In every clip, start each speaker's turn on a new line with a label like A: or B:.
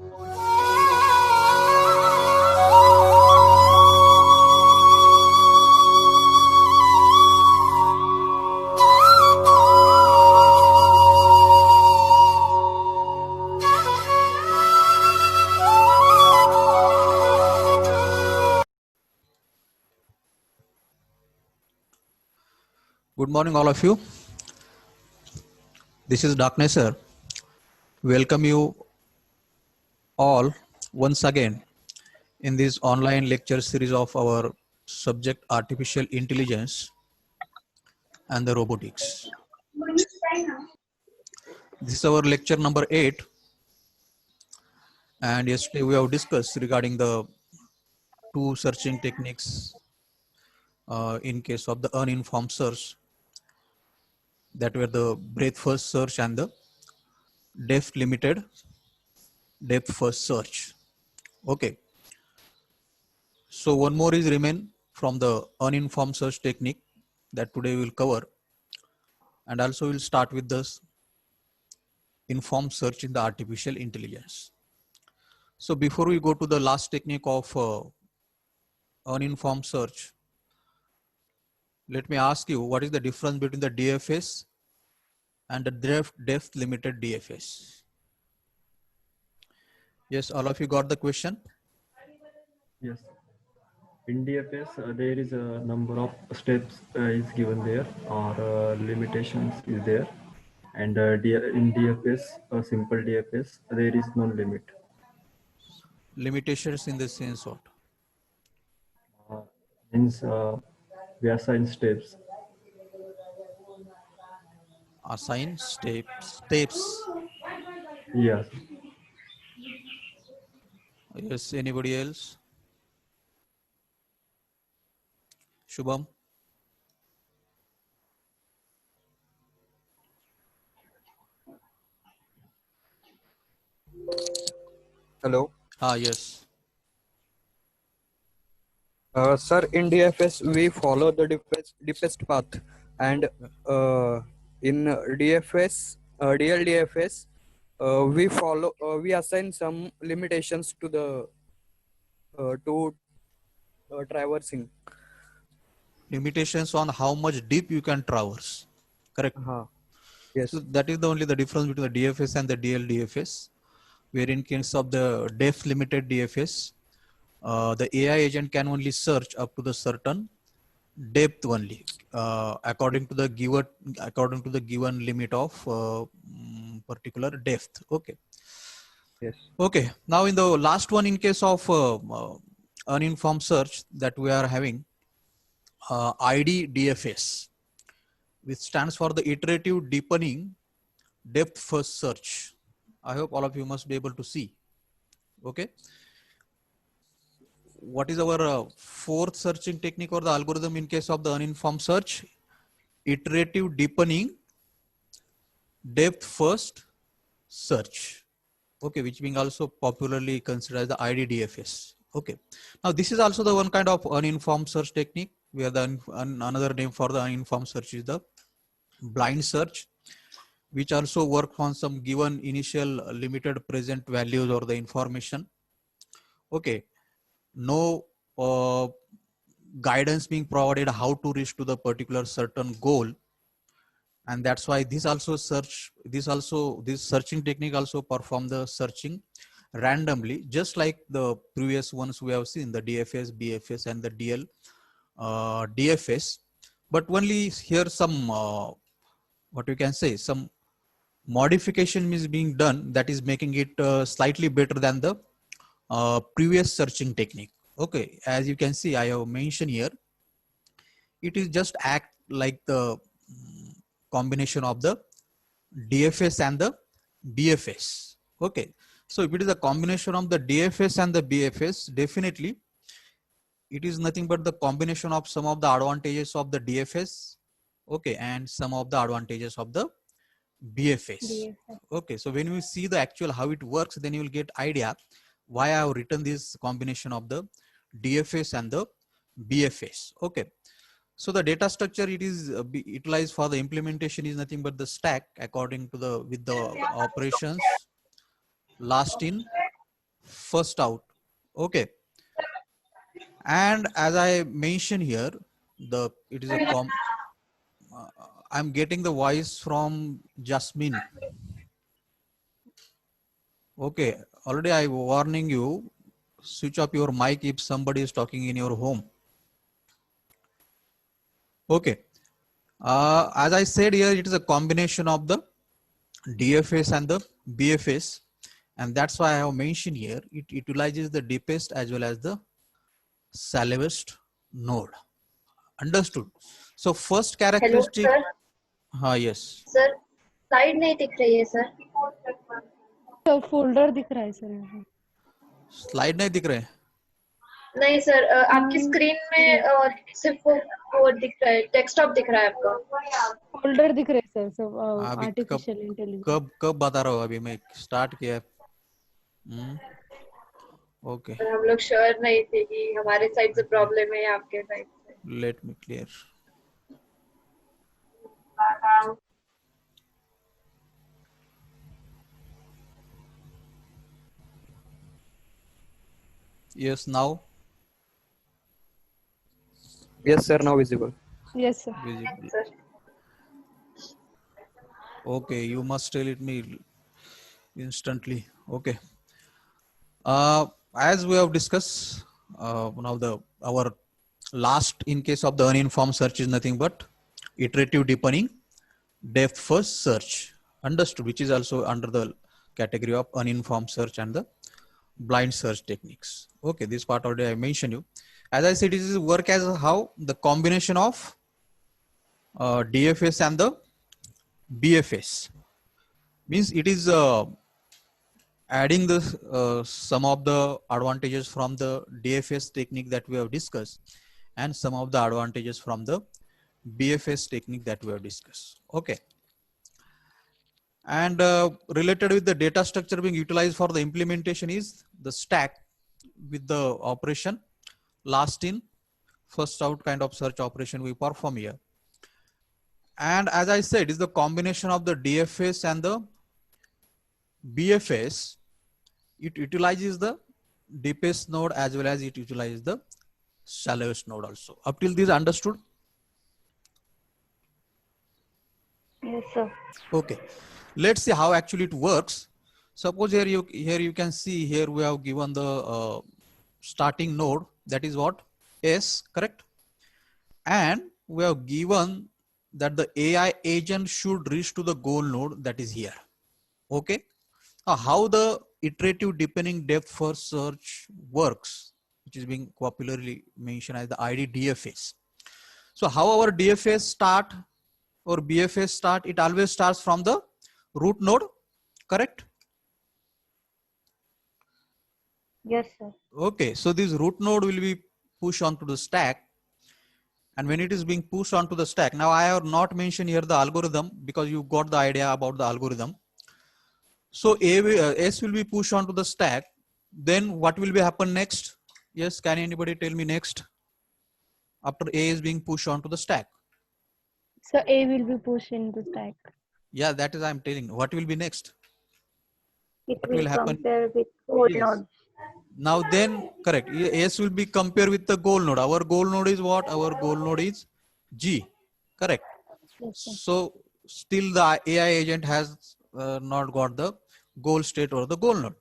A: Good morning, all of you. This is Darkness, sir. Welcome you all once again in this online lecture series of our subject artificial intelligence and the robotics. This is our lecture number 8, and yesterday we have discussed regarding the two searching techniques in case of the uninformed search, that were the breadth first search and the depth first search. Okay. So one more is remain from the uninformed search technique that today we'll cover, and also we'll start with this informed search in the artificial intelligence. So before we go to the last technique of uninformed search, let me ask you, what is the difference between the DFS and the depth limited DFS? Yes, all of you got the question?
B: Yes. In DFS, there is a number of steps is given there, or limitations is there. And in DFS, a simple DFS, there is no limit.
A: Limitations in the sense what?
B: Means we assign steps.
A: Assign steps.
B: Yes.
A: Yes, anybody else? Shubham?
C: Hello.
A: Yes.
C: Sir, in DFS, we follow the deepest path. And in DFS, DLDFS, we assign some limitations to the traversing.
A: Limitations on how much deep you can traverse. Correct.
C: Yes.
A: So that is the only the difference between the DFS and the DLDFS, where in case of the depth limited DFS, the AI agent can only search up to the certain depth only, according to the given limit of particular depth. Okay.
C: Yes.
A: Okay. Now in the last one, in case of uninformed search that we are having, IDDFS, which stands for the iterative deepening depth first search. I hope all of you must be able to see. Okay. What is our fourth searching technique or the algorithm in case of the uninformed search? Iterative deepening depth first search. Okay, which being also popularly considered as the IDDFS. Okay. Now this is also the one kind of uninformed search technique, where the another name for the uninformed search is the blind search, which also work on some given initial limited present values or the information. Okay. No guidance being provided how to reach to the particular certain goal. And that's why this searching technique also perform the searching randomly, just like the previous ones we have seen, the DFS, BFS, and the DL DFS. But only here some what you can say, some modification is being done that is making it slightly better than the previous searching technique. Okay, as you can see, I have mentioned here, it is just act like the combination of the DFS and the BFS. Okay, so if it is a combination of the DFS and the BFS, definitely it is nothing but the combination of some of the advantages of the DFS, okay, and some of the advantages of the BFS. Okay, so when we see the actual how it works, then you will get idea why I have written this combination of the DFS and the BFS. Okay, so the data structure it is utilized for the implementation is nothing but the stack according to the with the operations last in, first out. Okay. And as I mentioned here, it is a I'm getting the voice from Jasmine. Okay, already I warning you, switch up your mic if somebody is talking in your home. Okay, as I said here, it is a combination of the DFS and the BFS, and that's why I have mentioned here, it utilizes the deepest as well as the shallowest node. Understood? So first
D: hello
A: characteristic,
D: sir
A: yes.
D: Sir slide नहीं दिख रही है sir
E: तो folder दिख रहा है sir यहाँ
A: Slide नहीं दिख रहे?
D: नहीं सर आपकी स्क्रीन में सिर्फ वो दिख रहा है डेस्कटॉप दिख रहा है आपका
E: फोल्डर दिख रहे सर सब
A: अभी
E: आर्टिफिशियल इंटेलिजेंस
A: कब बता रहा हूँ अभी मैं स्टार्ट किया ओके
D: हम लोग श्योर नहीं थे कि हमारे साइड से प्रॉब्लम है या आपके साइड से
A: let me clear yes now
C: Yes, sir. Now visible.
E: Yes sir
A: visible
D: sir
A: okay you must tell it me instantly okay as we have discussed now our last in case of the uninformed search is nothing but iterative deepening depth first search understood which is also under the category of uninformed search and the blind search techniques okay this part already I mentioned you as I said it is work as how the combination of DFS and the BFS means it is adding the some of the advantages from the DFS technique that we have discussed and some of the advantages from the BFS technique that we have discussed okay and related with the data structure being utilized for the implementation is the stack with the operation last in first out kind of search operation we perform here and as I said is the combination of the DFS and the BFS it utilizes the deepest node as well as it utilizes the shallowest node also up till this understood
D: yes sir
A: okay let's see how actually it works suppose here you can see here we have given the starting node that is what S correct and we have given that the AI agent should reach to the goal node that is here okay how the iterative deepening depth first search works which is being popularly mentioned as the IDDFS so how our DFS start or BFS start it always starts from the root node correct
D: yes sir
A: okay so this root node will be pushed onto the stack and when it is being pushed onto the stack now I have not mentioned here the algorithm because you got the idea about the algorithm so S will be pushed onto the stack then what will be happen next yes can anybody tell me next after A is being pushed onto the stack
E: so A will be pushed into stack
A: yeah that is I'm telling what will be next
D: it
A: what will happen
D: compare with whole
A: Yes.
D: node
A: Now then correct S will be compared with the goal node our goal node is what our goal node is G correct
E: yes sir
A: so still the AI agent has not got the goal state or the goal node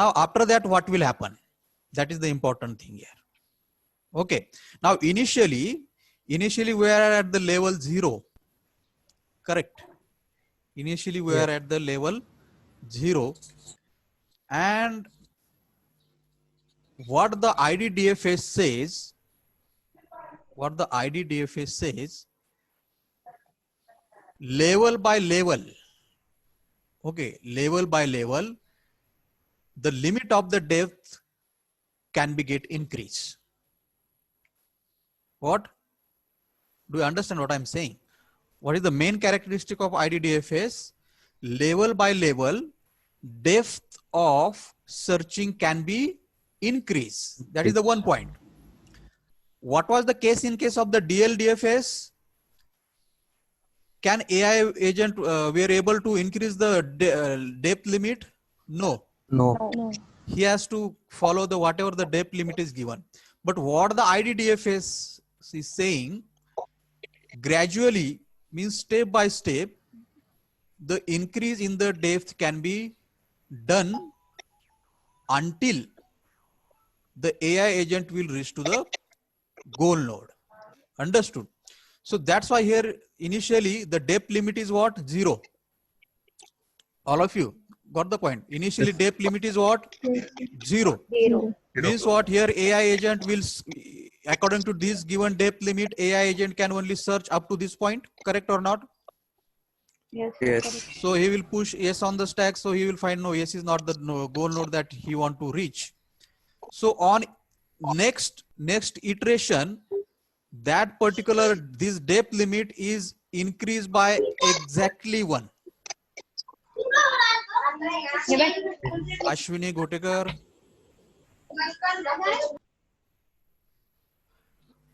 A: now after that what will happen that is the important thing here okay now initially we are at the level 0 correct initially we are at the level 0 and what the IDDFS says level by level okay level by level the limit of the depth can be get increased what do you understand what I'm saying what is the main characteristic of IDDFS level by level depth of searching can be increased that is the one point what was the case in case of the DLDFS can AI agent we are able to increase the depth limit no
C: No.
E: no
A: he has to follow the whatever the depth limit is given. But what the IDDFS is saying, gradually means step by step, the increase in the depth can be done until the AI agent will reach to the goal node. Understood? So that's why here initially the depth limit is what? 0. All of you got the point. Initially depth limit is what? 0.
E: Zero.
A: Means what? Here AI agent will, according to this given depth limit, AI agent can only search up to this point. Correct or not?
E: Yes.
C: Yes.
A: So he will push yes on the stack. So he will find no, yes is not the goal node that he want to reach. So on next iteration, that particular this depth limit is increased by exactly 1. Ashwini Gotekar.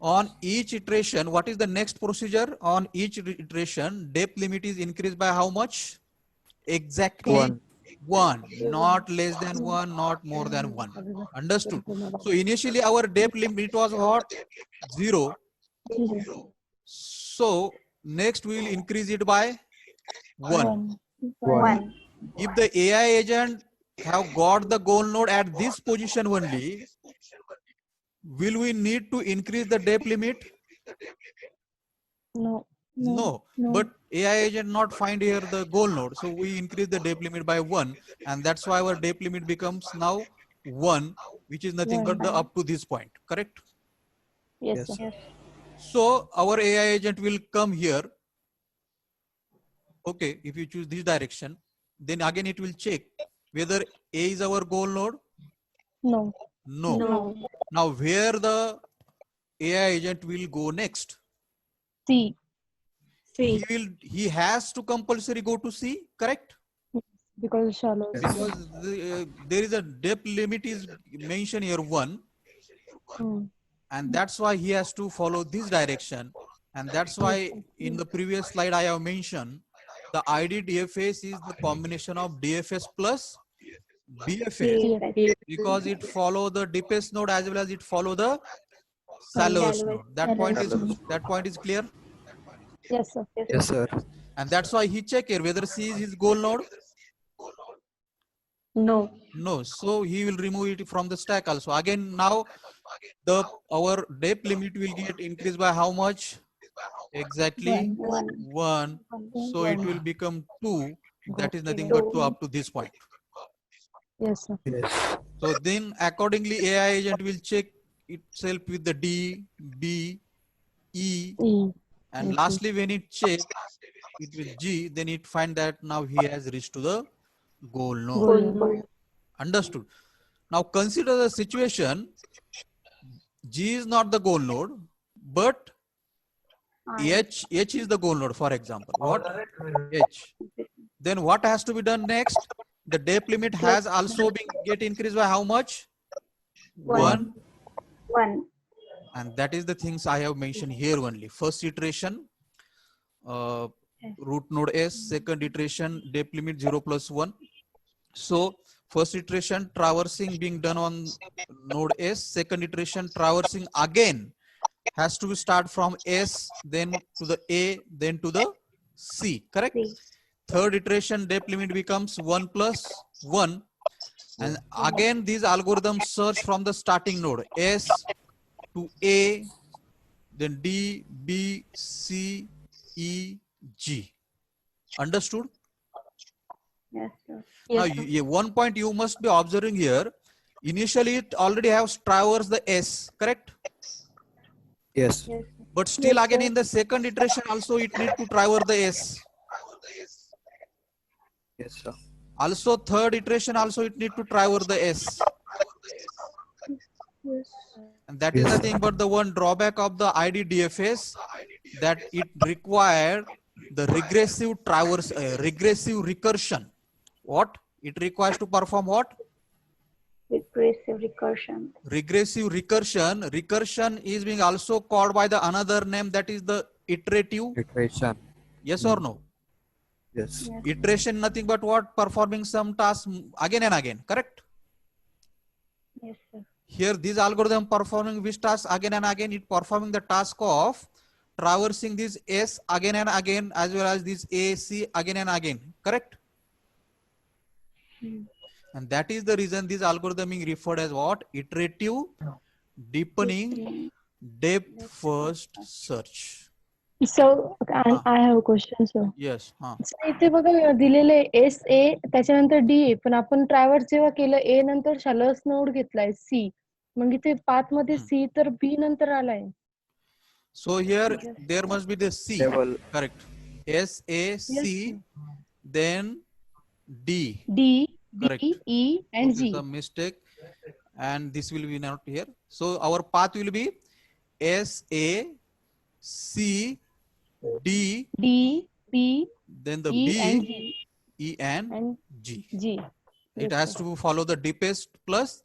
A: On each iteration, what is the next procedure? On each iteration, depth limit is increased by how much? Exactly
C: 1.
A: 1, not less than 1, not more than 1. Understood? So initially our depth limit was what? 0. So next we will increase it by 1.
C: 1.
A: If the AI agent have got the goal node at this position only, will we need to increase the depth limit?
E: No.
A: No. But AI agent not find here the goal node. So we increase the depth limit by 1, and that's why our depth limit becomes now 1, which is nothing but the up to this point. Correct?
E: Yes,
C: Yes.
E: sir.
A: So our AI agent will come here. Okay, if you choose this direction, then again it will check whether A is our goal node.
E: No.
A: No. Now where the AI agent will go next?
E: C.
A: He has to compulsory go to C, correct?
E: Because shallow.
A: Because there is a depth limit is mentioned here 1, and that's why he has to follow this direction. And that's why in the previous slide I have mentioned the ID DFS is the combination of DFS plus BFS, because it follow the deepest node as well as it follow the shallowest node. That point is clear.
E: Yes, sir.
C: Yes, sir.
A: And that's why he check here whether C is his goal node.
E: No.
A: No, so he will remove it from the stack also. Again, now our depth limit will get increased by how much? Exactly 1. So it will become 2. That is nothing but 2 up to this point.
E: Yes, sir.
C: Yes.
A: So then accordingly AI agent will check itself with the D, B, E,
E: E.
A: and lastly when it check it with G, then it find that now he has reached to the goal node. Understood? Now consider the situation. G is not the goal node, but H is the goal node, for example. What? H. Then what has to be done next? The depth limit has also been get increased by how much? 1. And that is the things I have mentioned here only. First iteration, root node S. Second iteration, depth limit 0 plus 1. So first iteration traversing being done on node S. Second iteration traversing again has to start from S, then to the A, then to the C. Correct? Third iteration depth limit becomes 1 plus 1. And again these algorithms search from the starting node S to A, then D, B, C, E, G. Understood?
E: Yes, sir.
A: Now, one point you must be observing here. Initially, it already has traversed the S, correct?
C: Yes.
A: But still, again, in the second iteration, also it need to traverse the S.
C: Yes, sir.
A: Also, third iteration, also it need to traverse the S. And that is nothing but the one drawback of the IDDFS, that it required the regressive recursion. What? It requires to perform what?
E: Regressive recursion.
A: Regressive recursion. Recursion is being also called by the another name, that is the iterative.
C: Iteration.
A: Yes or no?
C: Yes.
A: Iteration nothing but what? Performing some task again and again. Correct?
E: Yes, sir.
A: Here this algorithm performing which task again and again? It performing the task of traversing this S again and again, as well as this A, C again and again, correct?
E: Hmm.
A: And that is the reason this algorithm is referred as what? Iterative deepening depth first search.
E: So, and
A: Ah,
E: I have a question, sir.
A: yes.
E: So, इथे बघा दिलेले S A त्याच्यानंतर D A पण आपण traverse जेव्हा केलं ए नंतर शॅलोस node घेतलाय सी मग इथे पाथ मध्ये सी तर बी नंतर आलाय.
A: So here there must be the C,
C: Level.
A: correct? S, A,
E: Yes,
A: C, then D,
E: D,
A: correct?
E: B, E and
A: Okay,
E: G.
A: some mistake, and this will be not here. So our path will be S, A, C, D,
E: D, B,
A: then the
E: E and
A: B,
E: G
A: E, and
E: and
A: G.
E: G.
A: It
E: Yes,
A: has
E: sir.
A: to follow the deepest plus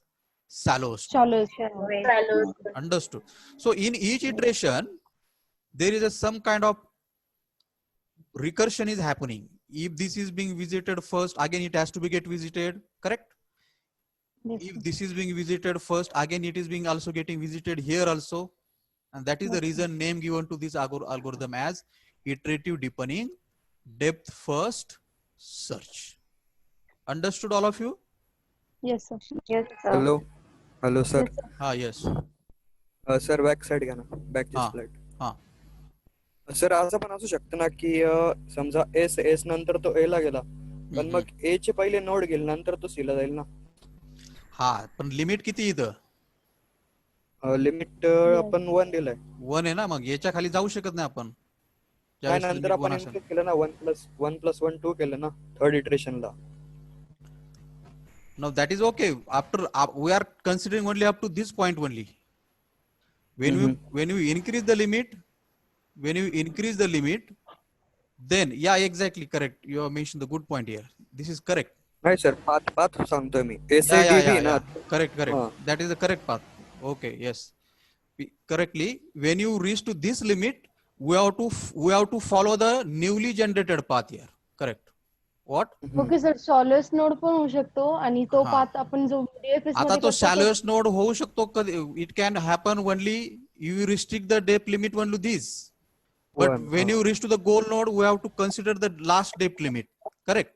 A: shallowest.
E: Shallows.
D: Shallows.
A: Understood. So in each iteration, there is some kind of recursion is happening. If this is being visited first, again it has to be get visited, correct?
E: Yes,
A: If
E: sir.
A: this is being visited first, again it is being also getting visited here also. And that is the
E: Okay.
A: reason name given to this algorithm as iterative deepening depth first search. Understood all of you?
E: Yes, sir.
D: Yes, sir.
C: Hello. Hello, sir.
E: Yes, sir.
A: Ah, yes.
C: Sir back side घ्या ना, बॅकची
A: हा.
C: Slide.
A: हा.
C: Sir असं पण असू शकतं ना की समजा एस नंतर तो ए ला गेला पण मग ए चे पहिले नोड गेले नंतर तो सी ला जाईल ना.
A: हा, पण लिमिट किती इथं?
C: लिमिट आपण 1 दिलाय.
A: 1 आहे ना, मग याच्या खाली जाऊ शकत नाही आपण.
C: नाही, नंतर आपण इन्क्रीज केलं ना 1+1+1 2 केलं ना third इटरेशनला.
A: Now that is okay. After we are considering only up to this point only. When you increase the limit, then yeah, exactly correct. You have mentioned the good point here. This is correct.
C: नाही sir, path सांगतोय मी.
A: Yeah. Correct. That is the correct path. Okay, yes. Correctly. When you reach to this limit, we have to follow the newly generated path here. Correct. What?
E: Okay sir, शॉलेस नोड पण होऊ शकतो आणि तो
A: हा.
E: Path आपण जो डीएफएस
A: आता
E: मध्ये
A: तो
E: करतो
A: शॅलोएस्ट नोड होऊ शकतो कधी. It can happen only you restrict the depth limit only this. But when you reach to the goal node, we have to consider the last depth limit. Correct.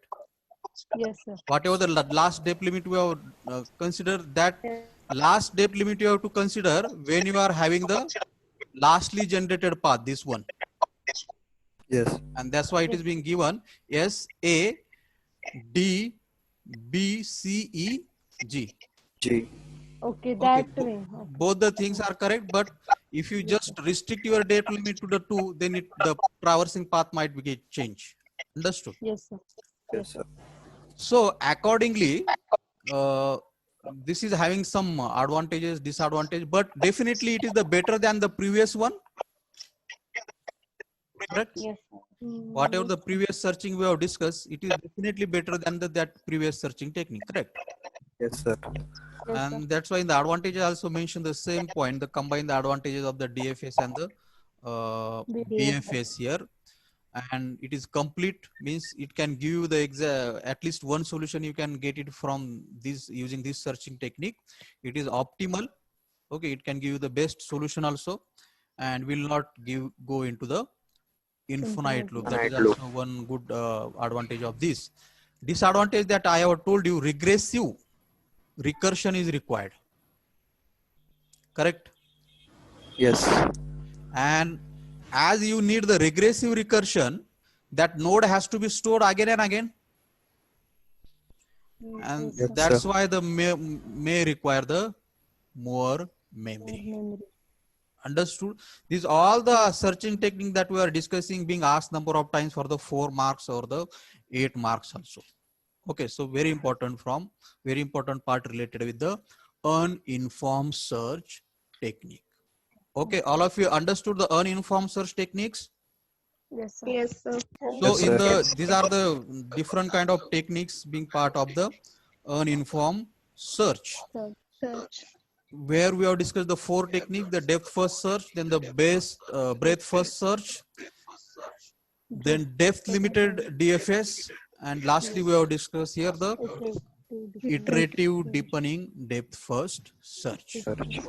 E: Yes, sir.
A: Whatever the last depth limit we have consider, that last depth limit you have to consider when you are having the lastly generated path, this one.
C: Yes.
A: And that's why it is being given S, A, D, B, C, E, G.
C: G.
E: Okay, that way.
A: Both the things are correct, but if you just restrict your depth limit to the 2, then the traversing path might be changed. Understood?
E: Yes, sir.
C: Yes, sir.
A: So accordingly, this is having some advantages, disadvantages, but definitely it is the better than the previous one. Correct?
E: Yes, sir.
A: Whatever the previous searching we have discussed, it is definitely better than that previous searching technique. Correct?
C: Yes, sir.
E: Yes,
A: And
E: sir.
A: that's why in the advantages I also mentioned the same point, the combine the advantages of the DFS and the BFS here. And it is complete, means it can give you the at least one solution you can get it from this using this searching technique. It is optimal. Okay, it can give you the best solution also, and will not go into the infinite loop. That is also one good advantage of this. Disadvantage that I have told you, regressive recursion is required. Correct?
C: Yes.
A: And as you need the regressive recursion, that node has to be stored again and again. And
C: Yes,
A: that's
C: sir.
A: why the may require the more memory. Understood? These all the searching technique that we are discussing being asked number of times for the 4 marks or the 8 marks also. Okay, so very important part related with the uninformed search technique. Okay, all of you understood the uninformed search techniques?
E: Yes, sir.
D: Yes, sir.
A: So
C: Yes,
A: in
C: sir.
A: these are the different kind of techniques being part of the uninformed search,
E: Search.
A: where we have discussed the 4 techniques: the depth first search, then the breadth first search, then depth limited DFS, and lastly we have discussed here the iterative deepening depth first search.
C: Search.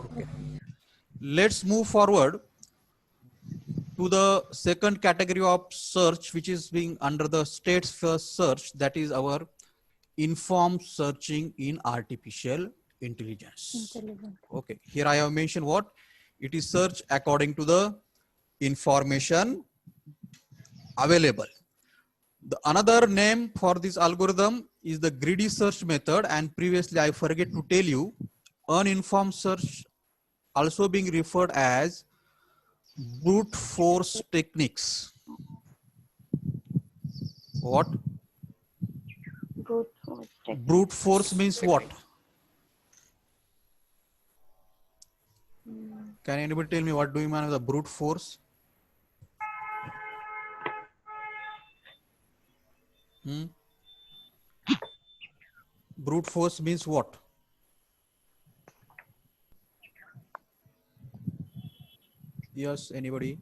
A: Let's move forward to the second category of search, which is being under the states first search, that is our informed searching in artificial intelligence. Okay, here I have mentioned what it is: search according to the information available. The another name for this algorithm is the greedy search method, and previously I forget to tell you, uninformed search also being referred as brute force techniques. What? Brute force means what? Can anybody tell me what do you mean by the brute force? Brute force means what? Yes, anybody?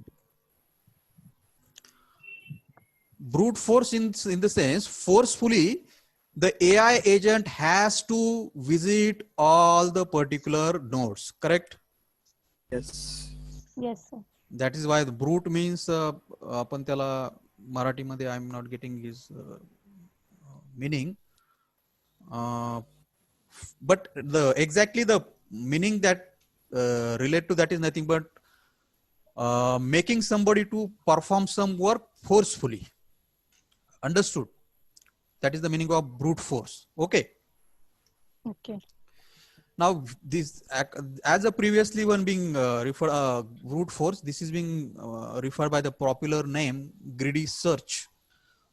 A: Brute force in the sense, forcefully, the AI agent has to visit all the particular nodes, correct?
C: Yes.
E: Yes, sir.
A: That is why the brute means, आपण त्याला मराठीमध्ये I am not getting his meaning. But exactly the meaning that relate to that is nothing but making somebody to perform some work forcefully. Understood? That is the meaning of brute force. Okay.
E: Okay.
A: Now this, as a previously one being referred brute force, this is being referred by the popular name greedy search.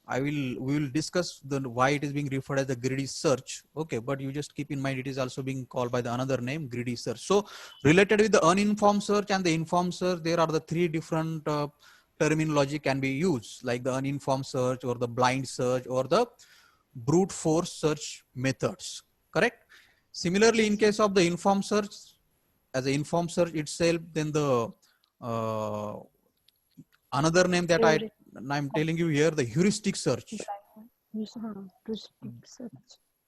A: We will discuss why it is being referred as the greedy search. Okay, but you just keep in mind it is also being called by the another name, greedy search. So related with the uninformed search and the informed search, there are the three different terminology can be used, like the uninformed search or the blind search or the brute force search methods. Correct? Similarly, in case of the informed search, as the informed search itself, then the another name that I'm telling you here, the heuristic search.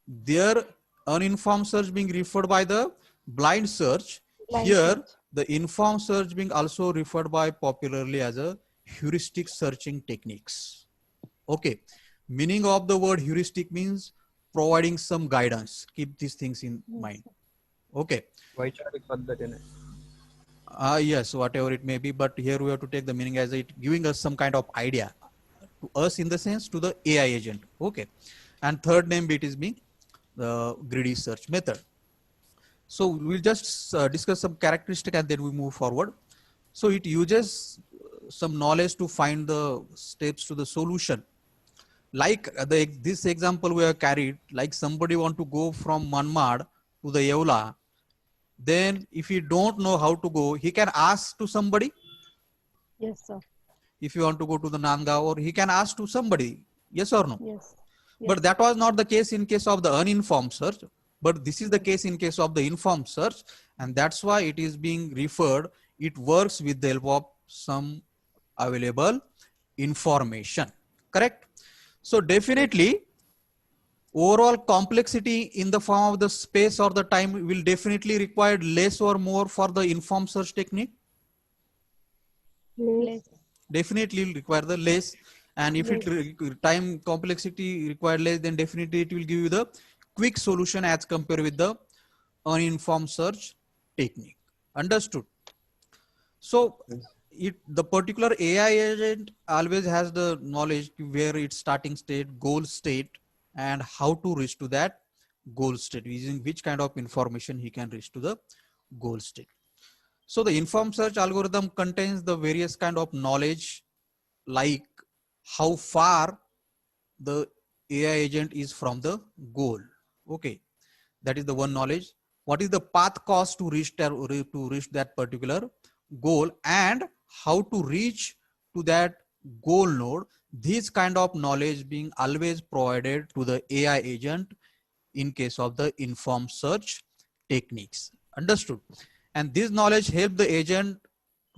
A: There, uninformed search being referred by the blind search. Here, the informed search being also referred by popularly as a heuristic searching techniques. Okay. Meaning of the word heuristic means providing some guidance. Keep these things in mind. Okay. Yes, whatever it may be, but here we have to take the meaning as it giving us some kind of idea to us, in the sense to the AI agent. Okay. And third name bit is being the greedy search method. So we'll just discuss some characteristic and then we move forward. So it uses some knowledge to find the steps to the solution. Like this example we have carried, like somebody want to go from Manmad to the Yeola, then if he don't know how to go, he can ask to somebody.
E: Yes, sir.
A: If you want to go to the Nandgaon, or he can ask to somebody, yes or no?
E: Yes.
A: But that was not the case in case of the uninformed search, but this is the case in case of the informed search, and that's why it is being referred, it works with the help of some available information, correct? So definitely overall complexity in the form of the space or the time will definitely require less or more for the informed search technique.
E: Less.
A: Definitely will require the less, and if it time complexity required less, then definitely it will give you the quick solution as compared with the uninformed search technique. Understood? So the particular AI agent always has the knowledge where its starting state, goal state, and how to reach to that goal state, using which kind of information he can reach to the goal state. So the informed search algorithm contains the various kind of knowledge, like how far the AI agent is from the goal. Okay, that is the one knowledge. What is the path cost to reach that particular goal, and how to reach to that goal node. This kind of knowledge being always provided to the AI agent in case of the informed search techniques. Understood? And this knowledge help the agent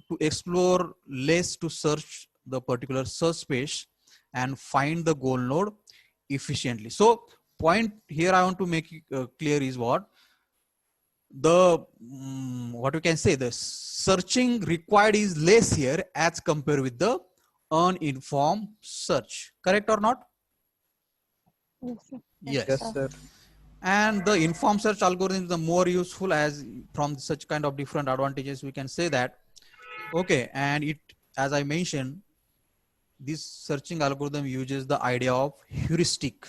A: to explore less, to search the particular search space and find the goal node efficiently. So point here I want to make it, clear is what the what we can say, the searching required is less here as compared with the uninformed search. Correct or not?
E: Yes, sir.
A: Yes.
C: Yes, sir.
A: And the informed search algorithm is the more useful, as from such kind of different advantages we can say that. Okay, and it, as I mentioned, this searching algorithm uses the idea of heuristic.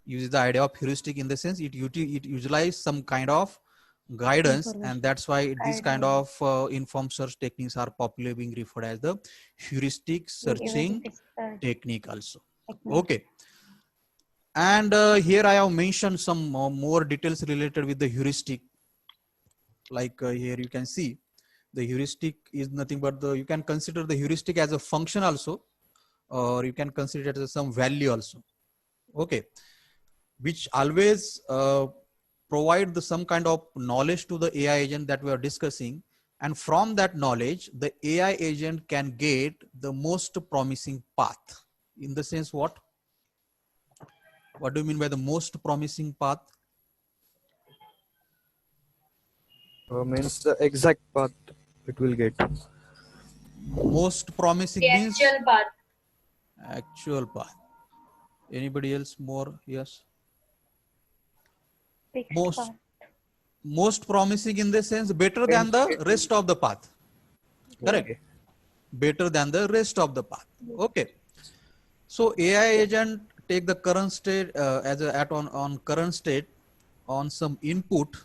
A: Uses the idea of heuristic in the sense it utilizes some kind of guidance, and
E: Information.
A: that's why this kind
E: Guidance.
A: of informed search techniques are popularly being referred as the heuristic searching technique also. Okay. And here I have mentioned some more details related with the heuristic. Like here you can see the heuristic is nothing but the, you can consider the heuristic as a function also, or you can consider it as some value also. Okay. Which always provide the some kind of knowledge to the AI agent that we are discussing. And from that knowledge, the AI agent can get the most promising path. In the sense what? What do you mean by the most promising path?
C: Means the exact path it will get.
A: Most promising
D: The
A: means
D: actual path.
A: actual path. Anybody else more? Yes. Most promising in the sense better than the rest of the path. Correct.
C: Okay.
A: Better than the rest of the path. Okay. So AI agent take the current state as a on current state on some input.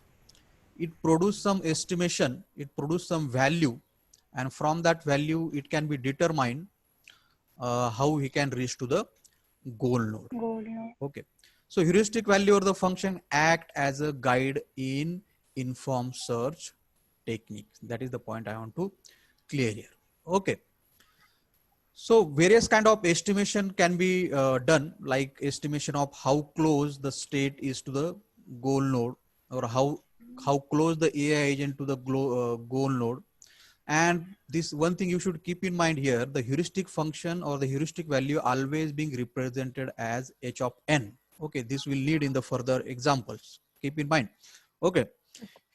A: It produce some estimation. It produce some value, and from that value it can be determined how he can reach to the goal node. Okay. So heuristic value or the function act as a guide in informed search techniques. That is the point I want to clear here. Okay. So various kind of estimation can be done, like estimation of how close the state is to the goal node, or how close the AI agent to the goal node. And this one thing you should keep in mind here, the heuristic function or the heuristic value always being represented as h of n. Okay, this will lead in the further examples. Keep in mind. Okay,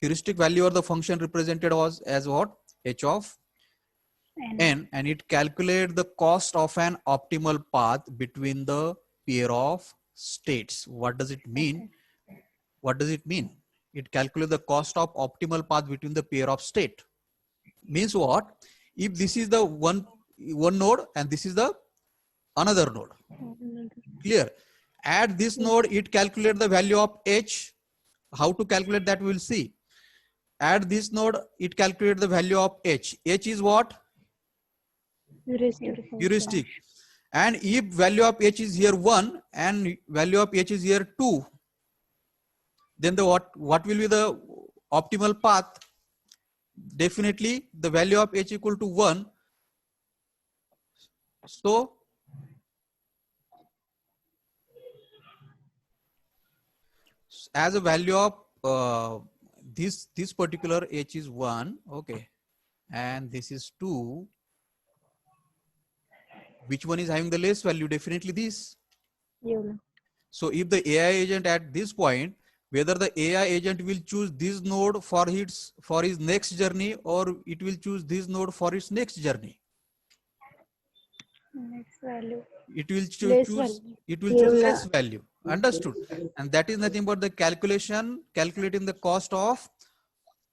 A: heuristic value or the function represented as what? H of n, and it calculates the cost of an optimal path between the pair of states. What does it mean? What does it mean? It calculates the cost of optimal path between the pair of state. Means what? If this is the one node and this is the another node. Clear? At this node, it calculates the value of h. How to calculate that we will see. At this node, it calculates the value of h. H is what? Heuristic. And if value of h is here 1 and value of h is here 2, then the what will be the optimal path? Definitely the value of h equal to 1. So as a value of this particular h is 1, okay, and this is 2, which one is having the less value? Definitely this. So if the AI agent at this point, whether the AI agent will choose this node for his next journey, or it will choose this node for its next journey. It will choose less value. Understood? And that is nothing but the calculating the cost of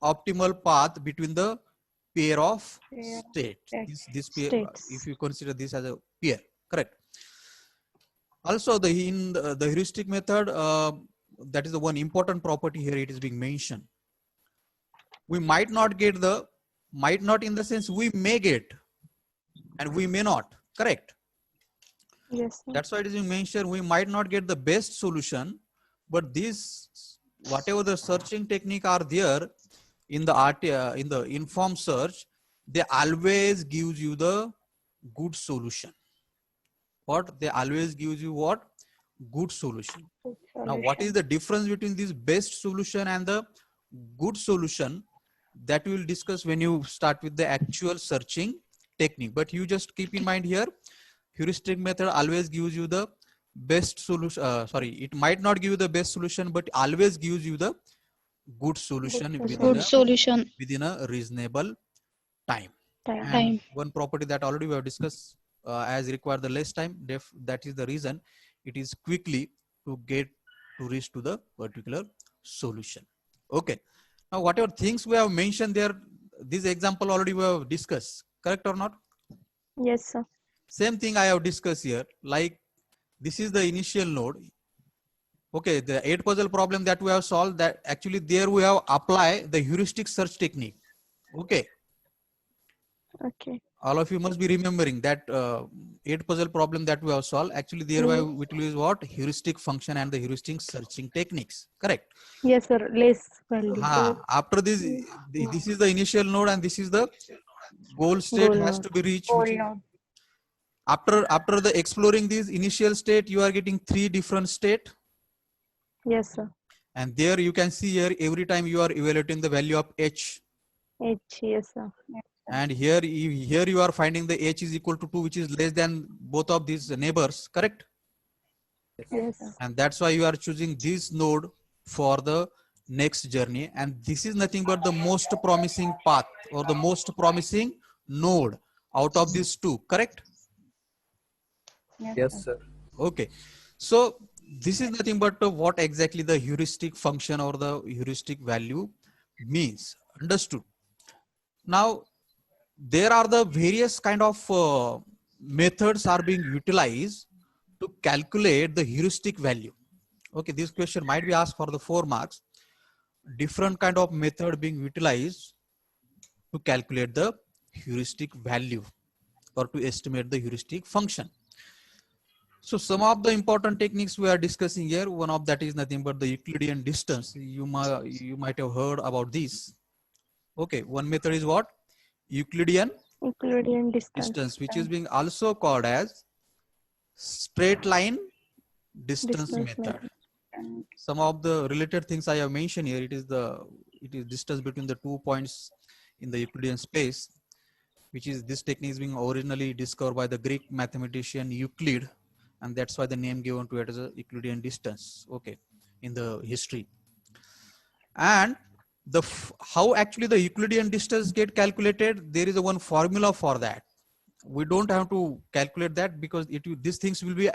A: optimal path between the pair of states. This pair, if you consider this as a pair, correct? Also, in the heuristic method, that is the one important property here. It is being mentioned. We might not get might not in the sense we may get, and we may not. Correct?
E: Yes.
A: That's why it is being mentioned. We might not get the best solution, but this, whatever the searching technique are there in the in the informed search, they always gives you the good solution. What? They always gives you what? Good solution. Now, what is the difference between this best solution and the good solution? That we will discuss when you start with the actual searching technique. But you just keep in mind here, heuristic method always gives you the best solution. Sorry, it might not give you the best solution, but always gives you the good solution
E: solution.
F: solution
A: within a reasonable time.
E: Time.
A: And
F: time.
A: one property that already we have discussed, as require the less time, that is the reason it is quickly to reach to the particular solution. Okay. Now, whatever things we have mentioned there, this example already we have discussed, correct or not?
E: Yes, sir.
A: Same thing I have discussed here, like this is the initial node. Okay, the 8 puzzle problem that we have solved, that actually there we have apply the heuristic search technique. Okay,
E: Okay.
A: all of you must be remembering that 8 puzzle problem that we have solved, actually there we will use what? Heuristic function and the heuristic searching techniques, correct?
E: Yes, sir. Less value.
A: After this, this is the initial node and this is the goal state
E: Goal
A: has
E: node.
A: to be reached.
E: Goal
A: which is-
E: node.
A: After the exploring this initial state, you are getting 3 different state.
E: Yes, sir.
A: And there you can see here, every time you are evaluating the value of h.
E: H. Yes, sir.
A: And here you are finding the h is equal to 2, which is less than both of these neighbors, correct?
E: Yes, sir.
A: And that's why you are choosing this node for the next journey. And this is nothing but the most promising path or the most promising node out of these two, correct?
C: Yes, sir.
A: Okay. So this is nothing but what exactly the heuristic function or the heuristic value means. Understood? Now, there are the various kind of methods are being utilized to calculate the heuristic value. Okay, this question might be asked for the 4 marks. Different kind of method being utilized to calculate the heuristic value or to estimate the heuristic function. So some of the important techniques we are discussing here, one of that is nothing but the Euclidean distance. You might have heard about this. Okay, one method is what? Euclidean
E: Euclidean distance.
A: distance, which is being also called as straight line distance method. Some of the related things I have mentioned here, it is distance between the 2 points in the Euclidean space, which is this technique is being originally discovered by the Greek mathematician Euclid, and that's why the name given to it is a Euclidean distance. Okay, in the history. And how actually the Euclidean distance get calculated, there is a one formula for that. We don't have to calculate that because these things will be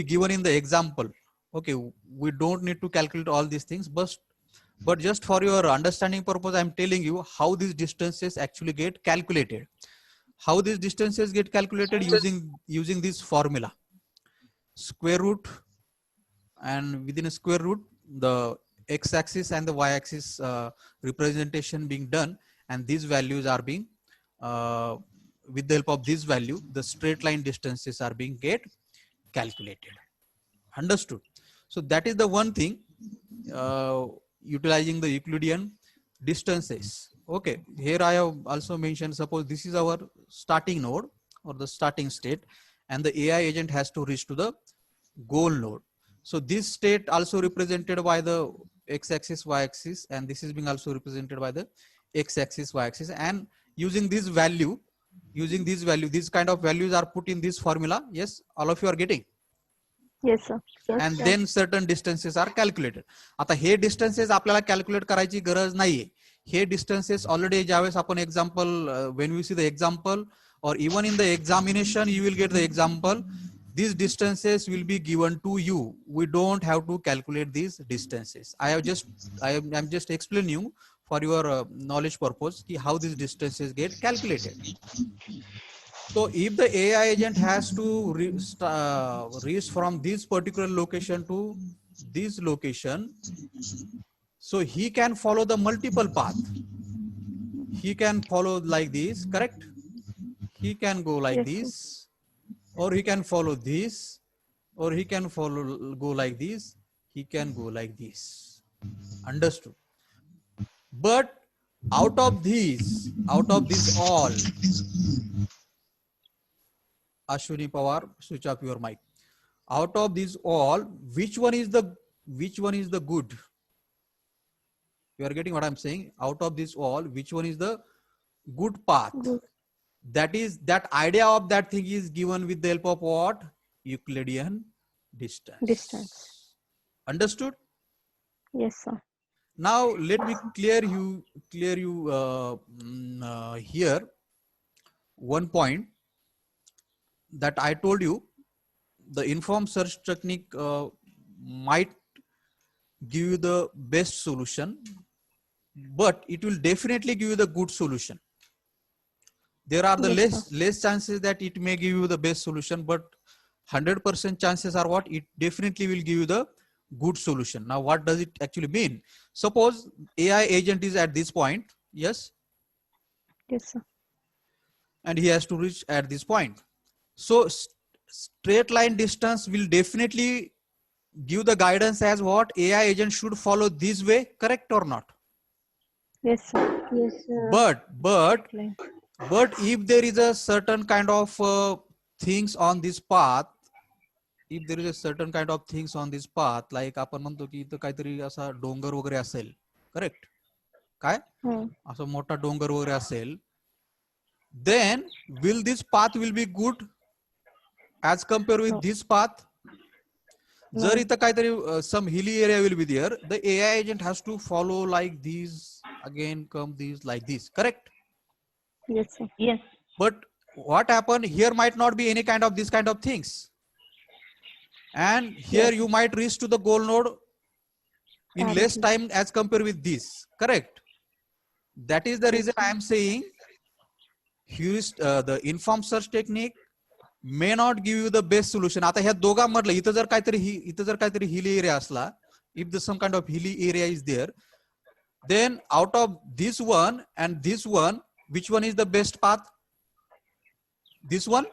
A: given in the example. Okay, we don't need to calculate all these things, but just for your understanding purpose, I'm telling you how these distances actually get calculated. How these distances get calculated using this formula. Square root, and within a square root, the x-axis and the y-axis representation being done, and these values are being with the help of this value, the straight line distances are being get calculated. Understood? So that is the one thing, utilizing the Euclidean distances. Okay, here I have also mentioned, suppose this is our starting node or the starting state, and the AI agent has to reach to the goal node. So this state also represented by the x-axis, y-axis, and this is being also represented by the x-axis, y-axis. And using this value, these kind of values are put in this formula. Yes, all of you are getting.
E: Yes, sir. Yes,
A: And
E: sir.
A: then certain distances are calculated. आता हे distances आपल्याला calculate करायची गरज नाहीये. हे distances already ज्यावेळेस आपण example, when we see the example or even in the examination, you will get the example. These distances will be given to you. We don't have to calculate these distances. I'm just explaining you for your knowledge purpose how these distances get calculated. So if the AI agent has to reach from this particular location to this location, so he can follow the multiple path. He can follow like this, correct? He can go like
E: Yes,
A: this, or he can follow this, or he can go like this. He can go like this. Understood? But out of these all, Ashwini Pawar, switch up your mic. Out of these all, which one is the good? You are getting what I'm saying? Out of this all, which one is the good path?
E: Good.
A: That idea of that thing is given with the help of what? Euclidean distance.
E: Distance.
A: Understood?
E: Yes, sir.
A: Now let me clear you here one point that I told you. The informed search technique might give you the best solution, but it will definitely give you the good solution. There are the
E: Yes,
A: less chances that it may give you the best solution, but 100% chances are what? It definitely will give you the good solution. Now, what does it actually mean? Suppose AI agent is at this point, yes,
E: Yes, sir.
A: and he has to reach at this point. So straight line distance will definitely give the guidance as what AI agent should follow this way, correct or not?
E: Yes, sir.
D: Yes, sir.
A: But if there is a certain kind of things on this path, if there is a certain kind of things on this path, like आपण म्हणतो की इथं काहीतरी असा डोंगर वगैरे असेल, correct? काय? असा मोठा डोंगर वगैरे असेल, then will this path will be good as compared with this path? जर इथं काहीतरी some hilly area will be there, the AI agent has to follow like these, again come these like this, correct?
E: Yes, sir.
F: Yes.
A: But what happened here might not be any kind of this kind of things, and here you might reach to the goal node in less time as compared with this, correct? That is the reason I am saying the informed search technique may not give you the best solution. आता ह्या दोघांमधलं इथं जर काहीतरी hilly area असला, if there's some kind of hilly area is there, then out of this one and this one, which one is the best path? This one?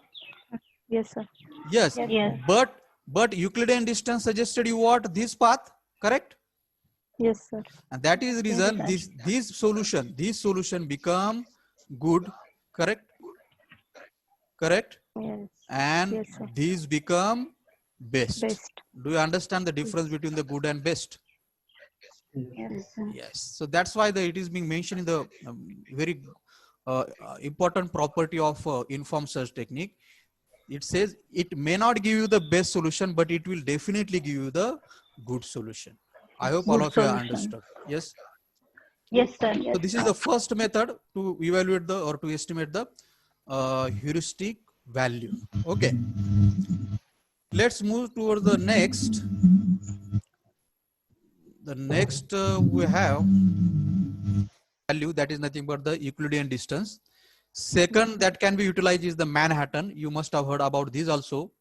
E: Yes, sir.
A: Yes.
F: Yes.
A: But Euclidean distance suggested you what? This path, correct?
E: Yes, sir.
A: And that is the reason this solution become good, correct? Correct?
E: Yes.
A: And
E: Yes, sir.
A: these become best.
E: Best.
A: Do you understand the difference between the good and best?
F: Yes, sir.
A: Yes. So that's why it is being mentioned in the very important property of informed search technique. It says it may not give you the best solution, but it will definitely give you the good solution. I hope all
F: Good
A: of you
F: solution.
A: understood. Yes.
F: Yes, sir.
A: So this is the first method to evaluate or to estimate the heuristic value. Okay. Let's move towards the next. The next we have value, that is nothing but the Euclidean distance. Second that can be utilized is the Manhattan. You must have heard about this also.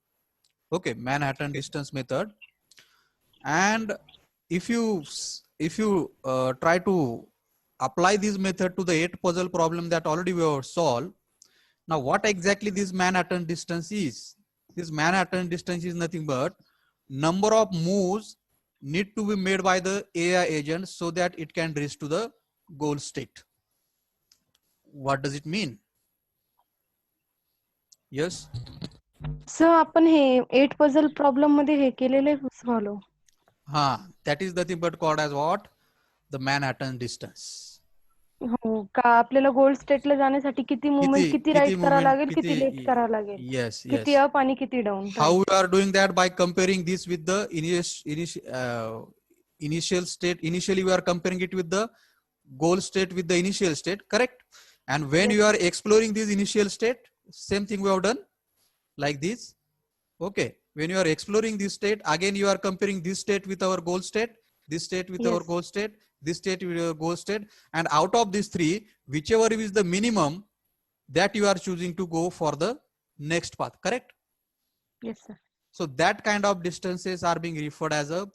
A: Okay, Manhattan distance method. And if you try to apply this method to the 8 puzzle problem that already we have solved. Now what exactly this Manhattan distance is? This Manhattan distance is nothing but number of moves need to be made by the AI agent so that it can reach to the goal state. What does it mean? Yes.
E: Sir आपण हे 8 puzzle problem मध्ये हे केलेले solve.
A: That is nothing but called as what? The Manhattan distance.
E: हो का आपल्याला गोल स्टेटला जाण्यासाठी किती movement किती right करावं लागेल किती लेफ्ट करावं लागेल
A: Yes,
E: किती
A: yes.
E: अप आणि किती down.
A: How we are doing that? By comparing this with the initial state. Initially we are comparing it with the goal state with the initial state, correct? And when you are exploring this initial state, same thing we have done like this. Okay, when you are exploring this state, again you are comparing this state with our goal state, this state with our goal state, this state with our goal state, and out of these three, whichever is the minimum, that you are choosing to go for the next path, correct?
E: Yes, sir.
A: So that kind of distances are being referred as a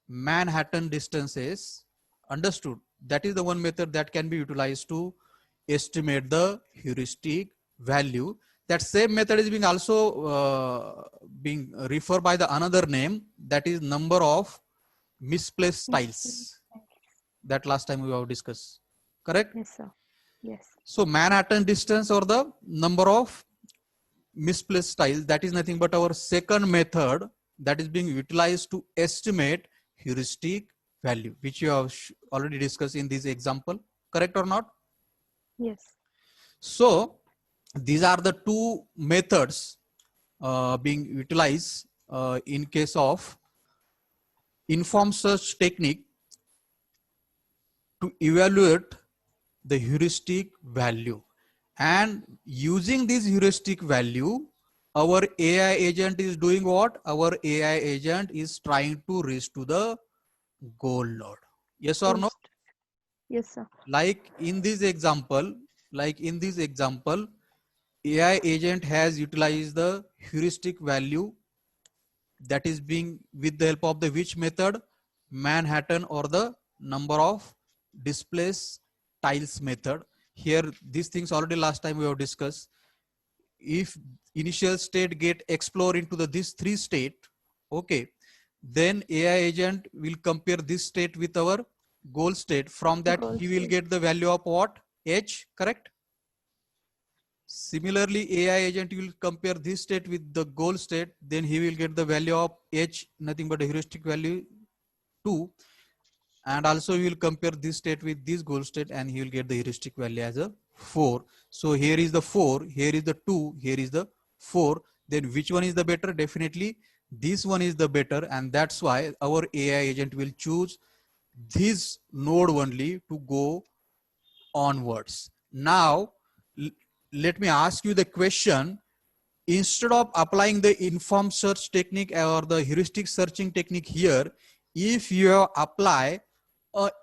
A: Manhattan distances. Understood? That is the one method that can be utilized to estimate the heuristic value. That same method is being also being referred by the another name, that is number of misplaced styles. That last time we have discussed, correct?
E: Yes, sir. Yes.
A: So Manhattan distance or the number of misplaced styles, that is nothing but our second method that is being utilized to estimate heuristic value, which you have already discussed in this example, correct or not?
E: Yes.
A: So these are the two methods being utilized in case of informed search technique to evaluate the heuristic value, and using this heuristic value, our AI agent is doing what? Our AI agent is trying to reach to the goal node. Yes or no?
E: Yes, sir.
A: Like in this example, AI agent has utilized the heuristic value that is being with the help of the which method? Manhattan or the number of displaced tiles method. Here, these things already last time we have discussed. If initial state get explore into the this three state, okay, then AI agent will compare this state with our goal state. From that,
E: Goal
A: he will
E: state.
A: get the value of what? H, correct? Similarly, AI agent will compare this state with the goal state, then he will get the value of H, nothing but a heuristic value 2. And also he will compare this state with this goal state and he will get the heuristic value as a 4. So here is the 4, here is the 2, here is the 4. Then which one is the better? Definitely this one is the better, and that's why our AI agent will choose this node only to go onwards. Now, let me ask you the question. Instead of applying the informed search technique or the heuristic searching technique here, if you apply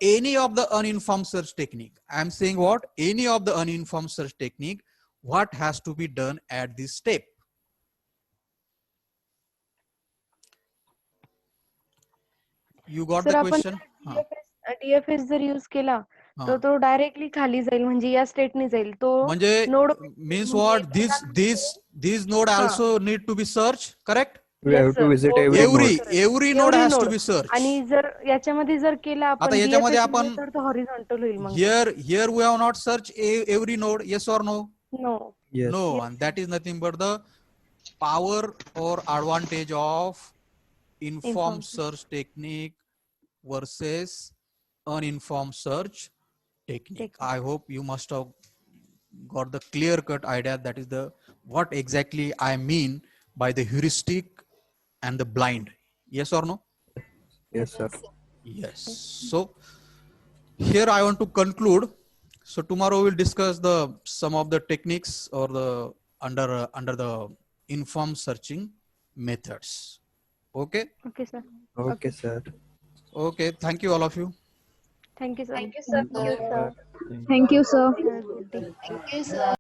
A: any of the uninformed search technique, I'm saying what? Any of the uninformed search technique, what has to be done at this step? You got
E: sir
A: the
E: आपण
A: question?
E: DFS जर use केला तर
A: हा.
E: तो directly खाली जाईल, म्हणजे या स्टेटने जाईल तो
A: म्हणजे
E: node.
A: means what? These node also need to be searched, correct?
C: We have to visit every node.
A: Every node has to be searched.
E: आणि जर याच्यामध्ये जर केला
A: आता
E: आपण
A: याच्यामध्ये
E: DFS
A: आपण
E: मध्ये तर तो हॉरिझॉन्टल होईल मग.
A: here we have not searched every node, yes or no?
E: No.
B: Yes.
A: No, and that is nothing but the power or advantage of informed
E: Informed
A: search technique versus uninformed search technique. I hope you must have got the clear cut idea that is the what exactly I mean by the heuristic and the blind. Yes or no?
C: Yes, sir.
A: Yes. So here I want to conclude. So tomorrow we'll discuss the some of the techniques or the under the informed searching methods. Okay.
E: Okay sir.
C: Okay, sir.
A: Okay. Thank you all of you.
E: Thank you sir.
D: Thank you, sir.
F: Thank you, sir.
B: Thank you.
F: Thank you, sir.
E: Good day.
D: Thank you, sir.